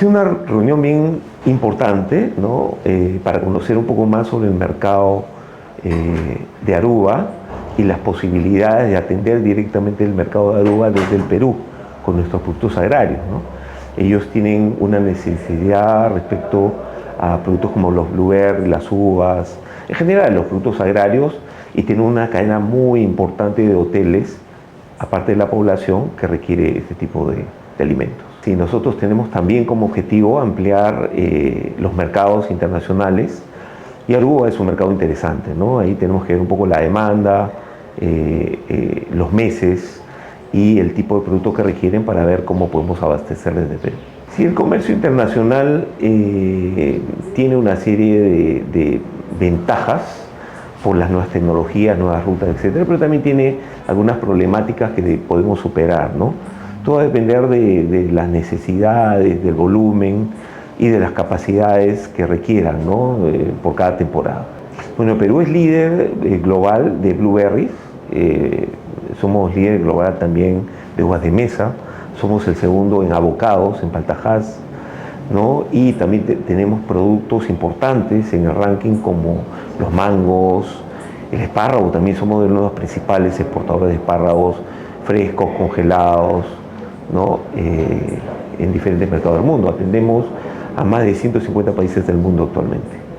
sido una reunión bien importante, ¿no? Para conocer un poco más sobre el mercado de Aruba y las posibilidades de atender directamente el mercado de Aruba desde el Perú con nuestros productos agrarios, ¿no? Ellos tienen una necesidad respecto a productos como los blueberries, las uvas, en general los productos agrarios, y tienen una cadena muy importante de hoteles, aparte de la población, que requiere este tipo de alimentos. Sí, nosotros tenemos también como objetivo ampliar los mercados internacionales, y Aruba es un mercado interesante, ¿no? Ahí tenemos que ver un poco la demanda, los meses y el tipo de producto que requieren para ver cómo podemos abastecer desde Perú. Sí, el comercio internacional tiene una serie de ventajas por las nuevas tecnologías, nuevas rutas, etcétera, pero también tiene algunas problemáticas que podemos superar, ¿no? Todo va a depender de las necesidades, del volumen y de las capacidades que requieran, ¿no? Por cada temporada. Bueno, Perú es líder global de blueberries, somos líder global también de uvas de mesa, somos el segundo en avocados, en paltajas, ¿no? Y también tenemos productos importantes en el ranking como los mangos, el espárrago, también somos de uno de los principales exportadores de espárragos frescos, congelados, ¿no? En diferentes mercados del mundo. Atendemos a más de 150 países del mundo actualmente.